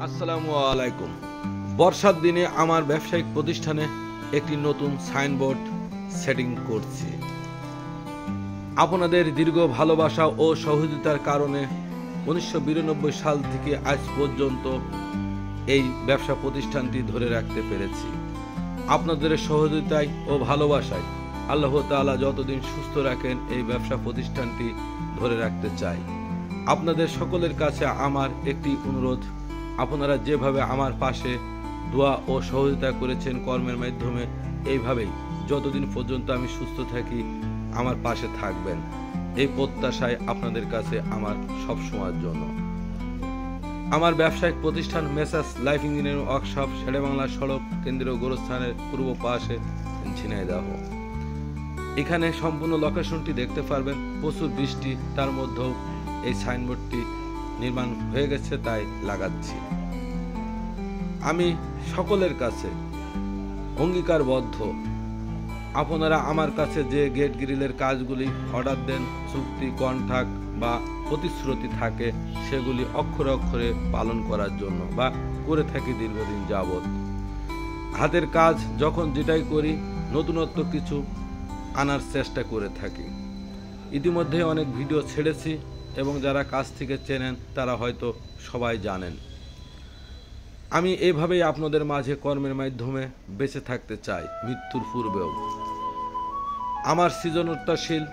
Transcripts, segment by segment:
আসসালামু আলাইকুম। বর্ষার দিনে আমার ব্যবসায়িক প্রতিষ্ঠানে একটি নতুন সাইনবোর্ড সেটিং করছি। আপনাদের দীর্ঘ ভালোবাসা ও সহযোগিতার কারণে 1992 সাল থেকে আজ পর্যন্ত এই ব্যবসা প্রতিষ্ঠানটি ধরে রাখতে পেরেছি। আপনাদের সহযোগিতায় ও ভালোবাসায় আল্লাহ তাআলা যতদিন সুস্থ রাখেন এই ব্যবসা প্রতিষ্ঠানটি ধরে রাখতে চাই। আপনাদের সকলের কাছে আমার একটি অনুরোধ, আপনারা যেভাবে আমার পাশে দোয়া ও সহযোগিতা করেছেন কর্মের মাধ্যমে, এইভাবেই যতদিন পর্যন্ত আমি সুস্থ থাকি আমার পাশে থাকবেন, এই প্রত্যাশায় আপনাদের কাছে আমার সব সময়ের জন্য। আমার ব্যবসায়িক প্রতিষ্ঠান Messrs life engineering workshop, Sher-e-Bangla সড়ক, কেন্দ্রীয় গোরস্থানের পূর্ব পাশে, ঝিনাইদহ। এখানে সম্পূর্ণ লোকেশনটি দেখতে পারবেন। প্রচুর বৃষ্টি, তার মধ্যেও এই সাইনবোর্ডটি নির্মাণ হয়ে গেছে, তাই লাগাচ্ছি। আমি সকলের কাছে অঙ্গীকারবদ্ধ, আপনারা আমার কাছে যে গেট গ্রিলের কাজগুলি অর্ডার দেন, চুক্তি, কন্ট্রাক্ট বা প্রতিশ্রুতি থাকে, সেগুলি অক্ষরে অক্ষরে পালন করার জন্য বা করে থাকি দীর্ঘদিন যাবৎ। হাতের কাজ যখন যেটাই করি, নতুনত্ব কিছু আনার চেষ্টা করে থাকি। ইতিমধ্যে অনেক ভিডিও ছেড়েছি এবং যারা কাজ থেকে চেনেন তারা হয়তো সবাই জানেন। আমি এইভাবেই আপনাদের মাঝে কর্মের মাধ্যমে বেঁচে থাকতে চাই মৃত্যুর পূর্বেও। আমার সৃজনশীল,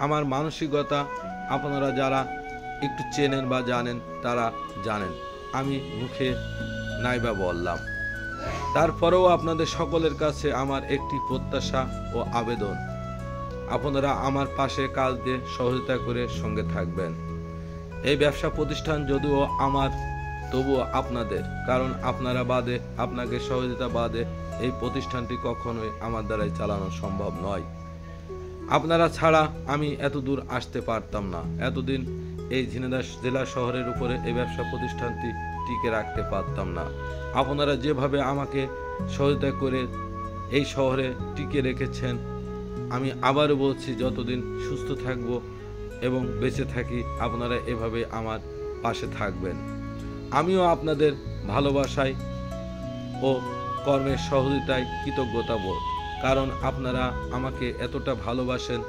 আমার মানসিকতা আপনারা যারা একটু চেনেন বা জানেন তারা জানেন, আমি মুখে নাইবা বললাম। তারপরেও আপনাদের সকলের কাছে আমার একটি প্রত্যাশা ও আবেদন, আপনারা আমার পাশে কাজ দিয়ে সহযোগিতা করে সঙ্গে থাকবেন। এই ব্যবসা প্রতিষ্ঠান যদিও আমার, তবুও আপনাদের, কারণ আপনারা বাদে, আপনাকে সহযোগিতা বাদে এই প্রতিষ্ঠানটি কখনোই আমার দ্বারাই চালানো সম্ভব নয়। আপনারা ছাড়া আমি এত দূর আসতে পারতাম না, এতদিন এই ঝিনাইদহ জেলা শহরের উপরে এই ব্যবসা প্রতিষ্ঠানটি টিকে রাখতে পারতাম না। আপনারা যেভাবে আমাকে সহযোগিতা করে এই শহরে টিকে রেখেছেন, আমি আবারও বলছি, যতদিন সুস্থ থাকব এবং বেঁচে থাকি আপনারা এভাবে আমার পাশে থাকবেন। আমিও আপনাদের ভালোবাসায় ও কর্মের সহযোগিতায় কৃতজ্ঞতা বোধ, কারণ আপনারা আমাকে এতটা ভালোবাসেন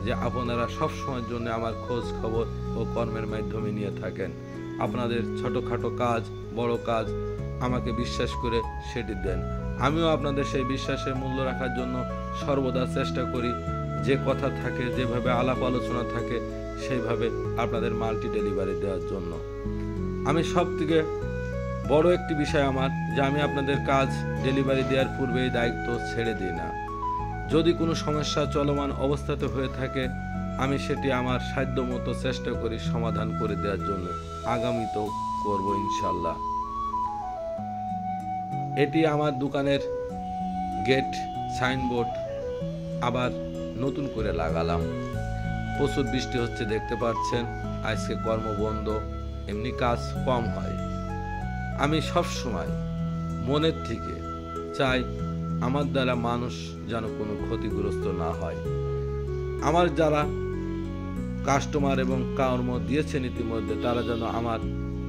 যে আপনারা সব সময়ের জন্য আমার খোঁজ খবর ও কর্মের মাধ্যমে নিয়ে থাকেন। আপনাদের ছোটোখাটো কাজ, বড় কাজ আমাকে বিশ্বাস করে সেটি দেন। আমিও আপনাদের সেই বিশ্বাসের মূল্য রাখার জন্য সর্বদা চেষ্টা করি। যে কথা থাকে, যেভাবে আলাপ আলোচনা থাকে, সেইভাবে আপনাদের মাল্টি ডেলিভারি দেওয়ার জন্য। আমি সব থেকে বড় একটি বিষয় আমার, যে আমি আপনাদের কাজ ডেলিভারি দেওয়ার পূর্বে এই দায়িত্ব ছেড়ে দিই না। যদি কোনো সমস্যা চলমান অবস্থাতে হয়ে থাকে, আমি সেটি আমার সাধ্যমতো চেষ্টা করি সমাধান করে দেওয়ার জন্য। আগামীতেও করব ইনশাল্লাহ। এটি আমার দোকানের গেট সাইনবোর্ড আবার নতুন করে লাগালাম। প্রচুর বৃষ্টি হচ্ছে দেখতে পাচ্ছেন, আজকে কর্মবন্ধ, এমনি কাজ কম হয়। আমি সব সময় মনের থেকে চাই আমার দ্বারা মানুষ যেন কোনো ক্ষতিগ্রস্ত না হয়। আমার যারা কাস্টমার এবং কর্ম দিয়েছেন ইতিমধ্যে, তারা যেন আমার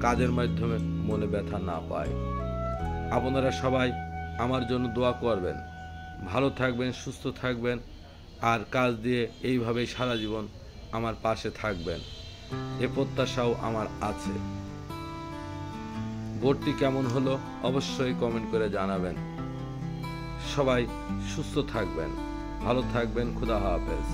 কাজের মাধ্যমে মনে ব্যথা না পায়। আপনারা সবাই আমার জন্য দোয়া করবেন, ভালো থাকবেন, সুস্থ থাকবেন, আর কাজ দিয়ে এইভাবেই সারা জীবন আমার পাশে থাকবেন, এ প্রত্যাশাও আমার আছে। বোর্ডটি কেমন হলো অবশ্যই কমেন্ট করে জানাবেন। সবাই সুস্থ থাকবেন, ভালো থাকবেন। খোদা হাফেজ।